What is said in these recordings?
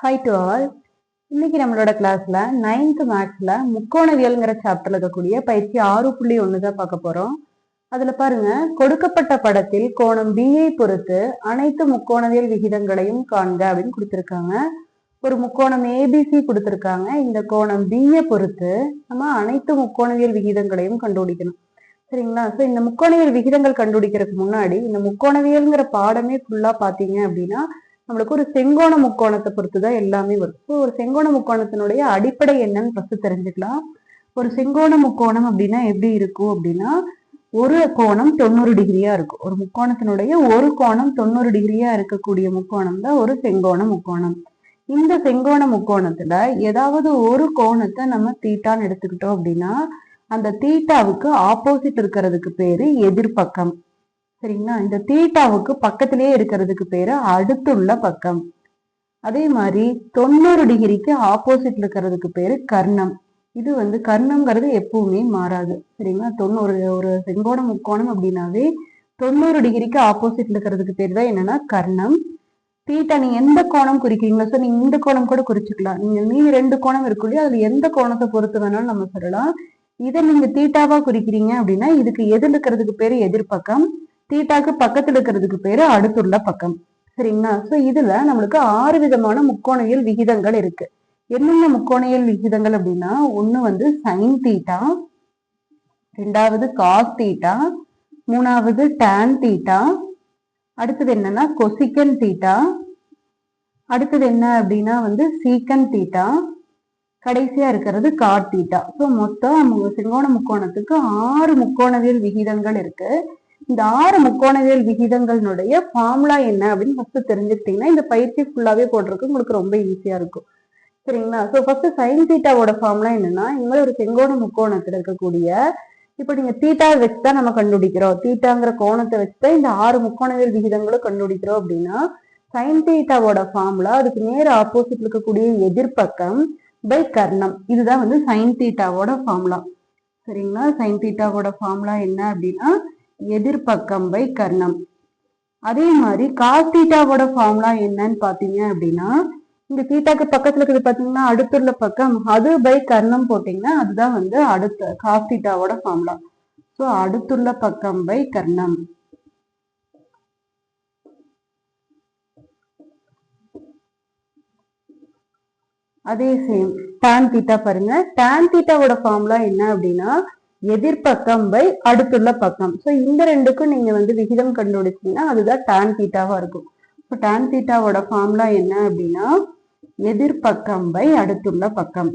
Hi to all. இன்னைக்கு நம்மளோட கிளாஸ்ல 9th மேக்ஸ்ல முக்கோணவியல்ங்கிற சாப்டர்ல இருக்கக்கூடிய பயிற்சி 6.1 தான் பார்க்க போறோம். அதுல பாருங்க, கொடுக்கப்பட்ட படத்தில் கோணம் B ஐ பொறுத்து அனைத்து முக்கோணவியல் விகிதங்களையும் காண்க அப்படின்னு கொடுத்திருக்காங்க. ஒரு முக்கோணம் ABC கொடுத்திருக்காங்க. இந்த கோணம் B ஐ பொறுத்து நம்ம அனைத்து முக்கோணவியல் விகிதங்களையும் கண்டுபிடிக்கணும். சரிங்களா? ஸோ இந்த முக்கோணவியல் விகிதங்கள் கண்டுபிடிக்கிறதுக்கு முன்னாடி இந்த முக்கோணவியல்ங்கிற பாடமே ஃபுல்லா பாத்தீங்க அப்படின்னா நம்மளுக்கு ஒரு செங்கோண முக்கோணத்தை பொறுத்துதான் எல்லாமே வரும். ஸோ ஒரு செங்கோண முக்கோணத்தினுடைய அடிப்படை என்னன்னு ஃபர்ஸ்ட் தெரிஞ்சுக்கலாம். ஒரு செங்கோண முக்கோணம் அப்படின்னா எப்படி இருக்கும் அப்படின்னா, ஒரு கோணம் 90 டிகிரியா இருக்கும். ஒரு முக்கோணத்தினுடைய ஒரு கோணம் 90 டிகிரியா இருக்கக்கூடிய முக்கோணம் தான் ஒரு செங்கோண முக்கோணம். இந்த செங்கோண முக்கோணத்துல ஏதாவது ஒரு கோணத்தை நம்ம தீட்டான்னு எடுத்துக்கிட்டோம் அப்படின்னா அந்த தீட்டாவுக்கு ஆப்போசிட் இருக்கிறதுக்கு பேரு எதிர்பக்கம். சரிங்களா? இந்த தீட்டாவுக்கு பக்கத்திலேயே இருக்கிறதுக்கு பேரு அடுத்துள்ள பக்கம். அதே மாதிரி 90 டிகிரிக்கு ஆப்போசிட்ல இருக்கிறதுக்கு பேரு கர்ணம். இது கர்ணம்ங்கிறது எப்பவுமே மாறாது. சரிங்களா? 90 ஒரு செங்கோண முக்கோணம் அப்படின்னாவே 90 டிகிரிக்கு ஆப்போசிட்ல இருக்கிறதுக்கு பேர் தான் என்னன்னா கர்ணம். தீட்டா நீங்க எந்த கோணம் குறிக்கிறீங்களோ, ஸோ நீங்க இந்த கோணம் கூட குறிச்சுக்கலாம். நீங்க மீதி 2 கோணம் இருக்கு இல்லையா, அதுல எந்த கோணத்தை பொறுத்து வேணாலும் நம்ம சொல்லலாம். இதை நீங்க தீட்டாவா குறிக்கிறீங்க அப்படின்னா இதுக்கு எதிர் இருக்கிறதுக்கு பேரு எதிர்பக்கம், தீட்டாக்கு பக்கத்துல இருக்கிறதுக்கு பேரு அடுத்துள்ள பக்கம். சரிங்களா? சோ இதுல நம்மளுக்கு 6 விதமான முக்கோணவியல் விகிதங்கள் இருக்கு. என்னென்ன முக்கோணவியல் விகிதங்கள் அப்படின்னா, ஒண்ணு சைன் தீட்டா, ரெண்டாவது காஸ் தீட்டா, மூணாவது டான் தீட்டா, அடுத்தது என்னன்னா கொசிக்கன் தீட்டா, அடுத்தது என்ன அப்படின்னா சீக்கன் தீட்டா, கடைசியா இருக்கிறது காட் தீட்டா. ஸோ மொத்தம் செங்கோண முக்கோணத்துக்கு 6 முக்கோணவியல் விகிதங்கள் இருக்கு. இந்த 6 முக்கோணவியல் விகிதங்களுடைய ஃபார்முலா என்ன அப்படின்னு ஃபர்ஸ்ட் தெரிஞ்சுக்கிட்டீங்கன்னா இந்த பயிற்சி ஃபுல்லாவே போடுறதுக்கு உங்களுக்கு ரொம்ப ஈஸியா இருக்கும். சரிங்களா? ஸோ ஃபர்ஸ்ட் சைன் தீட்டாவோட ஃபார்முலா என்னன்னா, இந்த மாதிரி ஒரு செங்கோண முக்கோணத்துல இருக்கக்கூடிய இப்போ நீங்க தீட்டா வச்சுதான் நம்ம கண்டுபிடிக்கிறோம், தீட்டாங்கிற கோணத்தை வச்சுதான் இந்த 6 முக்கோணவியல் விகிதங்களும் கண்டுபிடிக்கிறோம் அப்படின்னா சைன் தீட்டாவோட ஃபார்முலா அதுக்கு நேர ஆப்போசிட்ல இருக்கக்கூடிய எதிர்பக்கம் பை கர்ணம். இதுதான் சைன் தீட்டாவோட ஃபார்முலா. சரிங்களா? சைன் தீட்டாவோட ஃபார்முலா என்ன அப்படின்னா எதிர்பக்கம் பை கர்ணம். அதே மாதிரி காஸ் தீட்டாவோட ஃபார்முலா என்னன்னு பாத்தீங்க அப்படின்னா, இந்த தீட்டாக்கு பக்கத்துல இருக்கிறது பாத்தீங்கன்னா அடுத்துள்ள பக்கம், அது பை கர்ணம் போட்டீங்கன்னா அதுதான் அடுத்த காஸ் தீட்டாவோட ஃபார்முலா. ஸோ அடுத்துள்ள பக்கம் பை கர்ணம். அதே சேம் டான் தீட்டா பாருங்க, டான் தீட்டாவோட ஃபார்முலா என்ன அப்படின்னா எதிர்பக்கம் பை அடுத்துள்ள பக்கம். ஸோ இந்த ரெண்டுக்கும் நீங்க விகிதம் கண்டுபிடிச்சீங்கன்னா அதுதான் டான் தீட்டாவா இருக்கும். இப்போ டான் தீட்டாவோட ஃபார்முலா என்ன அப்படின்னா எதிர்பக்கம் பை அடுத்துள்ள பக்கம்.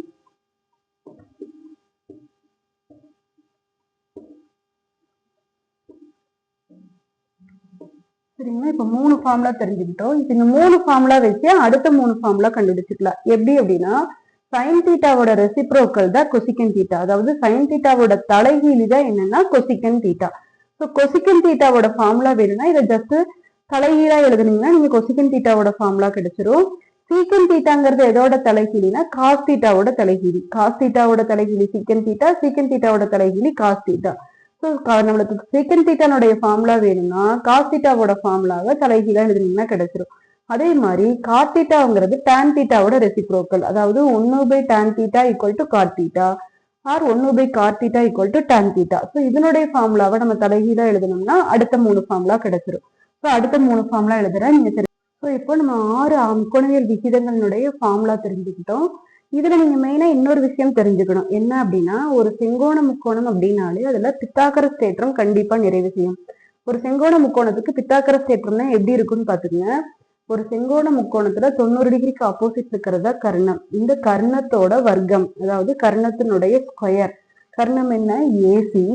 சரிங்களா? இப்ப 3 ஃபார்முலா தெரிஞ்சுக்கிட்டோம். இப்ப இந்த 3 ஃபார்முலா வச்சு அடுத்த 3 ஃபார்முலா கண்டுபிடிச்சுக்கலாம். எப்படி அப்படின்னா சைன் தீட்டாவோட ரெசிப்ரோக்கல் தான் கொசிக்கன் தீட்டா, அதாவது சைன் தீட்டாவோட தலைகீழி தான் என்னன்னா கொசிக்கன் தீட்டா. ஸோ கொசிக்கன் தீட்டாவோட ஃபார்முலா வேணும்னா இதை ஜஸ்ட் தலைகீழா எழுதுனீங்கன்னா நீங்க கொசிக்கன் தீட்டாவோட ஃபார்முலா கிடைச்சிரும். சீக்கன் தீட்டாங்கிறது எதோட தலைகீழினா காஸ் தீட்டாவோட தலைகீழி. காஸ் தீட்டாவோட தலைகீழி சீக்கன் தீட்டா, சீக்கன் தீட்டாவோட தலைகீழி காஸ் தீட்டா. ஸோ நம்மளுக்கு சீக்கன் தீட்டானுடைய ஃபார்முலா வேணும்னா காஸ் தீட்டாவோட ஃபார்முலாவை தலைகீழா எழுதுனீங்கன்னா கிடைச்சிரும். அதே மாதிரி காட் தீட்டாங்கிறது டான் தீட்டாவோட ரெசிப்ரோக்கல், அதாவது 1/tan theta equal to cot theta or 1/cot theta equal to tan theta. So இதனுடைய ஃபார்முலாவை நம்ம தலைகீழா எழுதணும்னா அடுத்த 3 ஃபார்முலா கிடைச்சிரும். ஸோ அடுத்த 3 ஃபார்முலா எழுதுறேன் நீங்க தெரியும். ஸோ இப்போ நம்ம 6 முக்கோணவியல் விகிதங்களுடைய ஃபார்முலா தெரிஞ்சுக்கிட்டோம். இதுல நீங்க மெயினா இன்னொரு விஷயம் தெரிஞ்சுக்கணும். என்ன அப்படின்னா ஒரு செங்கோண முக்கோணம் அப்படின்னாலே அதுல பித்தாகரஸ் தேற்றம் கண்டிப்பா நிறைவு செய்யும். ஒரு செங்கோண முக்கோணத்துக்கு பித்தாகரஸ் தேற்றம்னா எப்படி இருக்குன்னு பாத்துக்கங்க. ஒரு செங்கோண முக்கோணத்துல 90 டிகிரிக்கு ஆப்போசிட் இருக்கிறதா கர்ணம். இந்த கர்ணத்தோட வர்க்கம், அதாவது கர்ணத்தினுடைய ஸ்கொயர். கர்ணம் என்ன? ஏசி.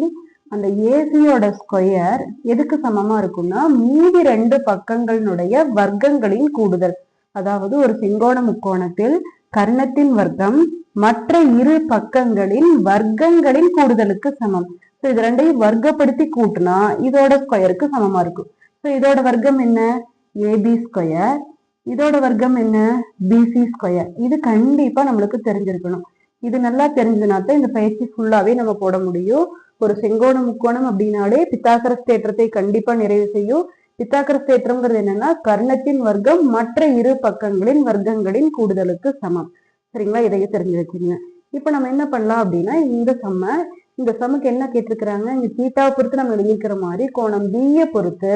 அந்த ஏசியோட ஸ்கொயர் எதுக்கு சமமா இருக்கும்னா மீதி 2 பக்கங்களுடைய வர்க்கங்களின் கூடுதல். அதாவது ஒரு செங்கோண முக்கோணத்தில் கர்ணத்தின் வர்க்கம் மற்ற 2 பக்கங்களின் வர்க்கங்களின் கூடுதலுக்கு சமம். ஸோ இது ரெண்டையும் வர்க்கப்படுத்தி கூட்டினா இதோட ஸ்கொயருக்கு சமமா இருக்கும். ஸோ இதோட வர்க்கம் என்ன? AB square. இதோட வர்க்கம் என்ன? BC square. இது கண்டிப்பா நம்மளுக்கு தெரிஞ்சிருக்கணும். இது நல்லா தெரிஞ்சதுனால இந்த பயிற்சி ஃபுல்லாவே நம்ம போட முடியும். ஒரு செங்கோண முக்கோணம் அப்படின்னாலே பித்தாகரஸ் தேற்றத்தை கண்டிப்பா நிறைவு செய்யும். பித்தாகரஸ் தேற்றம்ங்கிறது என்னன்னா கர்ணத்தின் வர்க்கம் மற்ற இரு பக்கங்களின் வர்க்கங்களின் கூடுதலுக்கு சமம். சரிங்களா, இதையே தெரிஞ்சு வச்சுங்க. இப்ப நம்ம என்ன பண்ணலாம் அப்படின்னா இந்த சம்முக்கு என்ன கேட்டிருக்கிறாங்க, இங்க தீட்டாவை பொறுத்து நம்ம எழுதிக்கிற மாதிரி கோணம் பியை பொறுத்து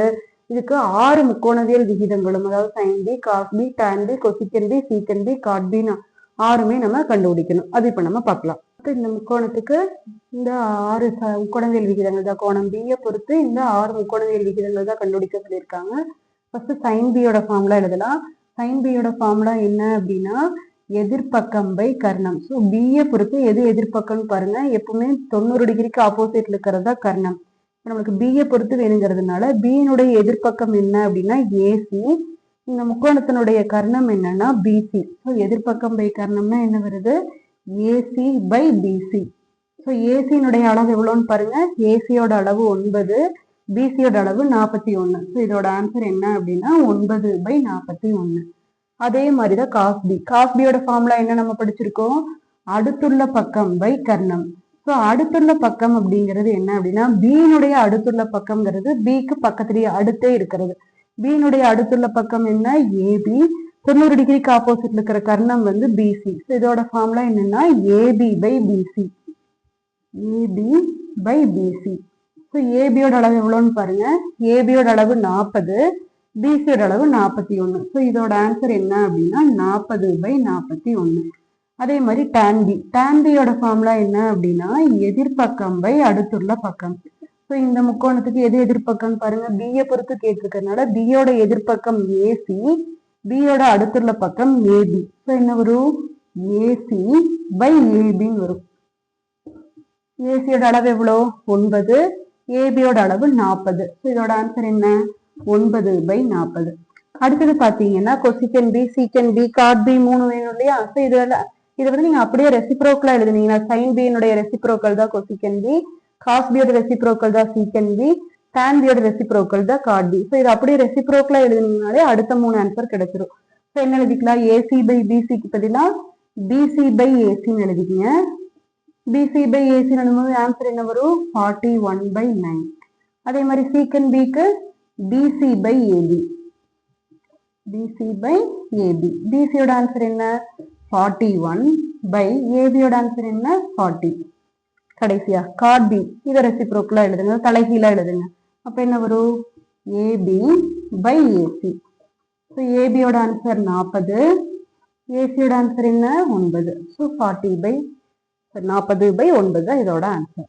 இதுக்கு 6 முக்கோணவியல் விகிதங்களும், அதாவது sine B, cos B, tan B, cosecant B, secant B, cot B 6மே நம்ம கண்டுபிடிக்கணும். அது இப்ப நம்ம பார்க்கலாம். இந்த முக்கோணத்துக்கு இந்த 6 முக்கோணவியல் விகிதங்கள் தான், கோணம் பியை பொறுத்து இந்த 6 முக்கோணவியல் விகிதங்கள் தான் கண்டுபிடிக்க சொல்லியிருக்காங்க. ஃபர்ஸ்ட் சைன் பியோட ஃபார்முலா எழுதலாம். சைன் பியோட ஃபார்முலா என்ன அப்படின்னா எதிர்பக்கம் பை கர்ணம். ஸோ பியை பொறுத்து எது எதிர்பக்கம்னு பாருங்க, எப்பவுமே 90 டிகிரிக்கு ஆப்போசிட்ல இருக்கிறதா கர்ணம். நம்மளுக்கு பியை பொறுத்து வேணுங்கிறதுனால பியினுடைய எதிர்பக்கம் என்ன அப்படின்னா ஏசி, இந்த முக்கோணத்தினுடைய கர்ணம் என்னன்னா பிசி. ஸோ எதிர்பக்கம் பை கர்ணம்னா என்ன வருது, ஏசி பை பிசி. ஸோ ஏசியினுடைய அளவு எவ்வளோன்னு பாருங்க, ஏசியோட அளவு 9, பிசியோட அளவு 41. ஸோ இதோட ஆன்சர் என்ன அப்படின்னா 9/41. அதே மாதிரிதான் காஸ்பி. காஸ்பியோட ஃபார்முலா என்ன நம்ம படிச்சிருக்கோம், அடுத்துள்ள பக்கம் பை கர்ணம். ஸோ அடுத்துள்ள பக்கம் அப்படிங்கிறது என்ன அப்படின்னா பியினுடைய அடுத்துள்ள பக்கம்ங்கிறது பிக்கு பக்கத்திலேயே அடுத்தே இருக்கிறது. பியினுடைய அடுத்துள்ள பக்கம் என்ன ஏபி, 90 டிகிரிக்கு ஆப்போசிட்ல இருக்கிற கர்ணம் வந்து பிசி. ஸோ இதோட ஃபார்முலா என்னன்னா A B by B C, A B by B C. So ஏபியோட அளவு எவ்வளோன்னு பாருங்க, ஏபியோட அளவு 40, பிசியோட அளவு 41. ஸோ இதோட ஆன்சர் என்ன அப்படின்னா 40/41. அதே மாதிரி டான்பியோட ஃபார்முலா என்ன அப்படின்னா எதிர்பக்கம் பை அடுத்துள்ள பக்கம். ஸோ இந்த முக்கோணத்துக்கு எது எதிர்பக்கம் பாருங்க, பியை பொறுத்து கேட்டிருக்கிறதுனால பியோட எதிர்பக்கம் ஏசி, பியோட அடுத்துள்ள பக்கம் ஏபி. ஸோ என்ன வரும், ஏசி பை ஏபின்னு வரும். ஏசியோட அளவு எவ்வளோ 9, ஏபியோட அளவு 40. ஸோ இதோட ஆன்சர் என்ன 9/40. அடுத்தது பாத்தீங்கன்னா கொசிக்கன் B, secant B, cot B 3 வேணும் இல்லையா. ஸோ இதை வந்து நீங்க அப்படியே ரெசிப்ரோக்கலா எழுதுனீங்கன்னா சைன் பியினுடைய ரெசிப்ரோக்கல் தான் கொசிக்கன் பி, காஸ் பியோட ரெசிப்ரோக்கல் தான் சீக்கன் பி, டான் பியோட ரெசிப்ரோக்கல் தான் காட் பி. ஸோ இது அப்படியே ரெசிப்ரோக்கலா எழுதுனீங்கனாலே அடுத்த 3 ஆன்சர் கிடைச்சிரும். ஸோ என்ன எழுதிக்கலாம், ஏசி பை பிசிக்கு பதிலா பிசி பை ஏசின்னு எழுதிக்கீங்க. பிசி பை ஏசின்னு எழுதும்போது ஆன்சர் என்ன வரும் 41/9. அதே மாதிரி சீக்கன் பிக்கு B C by A B, B C by A B. பிசியோட ஆன்சர் என்ன 41 பை ஏபியோட ஆன்சர் என்ன 40. கடைசியா காட் பி, இதை ரெசிப்ரோக்கலா எழுதுங்க, தலைகீழா எழுதுங்க. அப்ப என்ன வரும் ஏபி பை ஏசி. ஸோ ஏபியோட ஆன்சர் 40, ஏசியோட ஆன்சர் என்ன 9. ஸோ 40/9 தான் இதோட ஆன்சர்.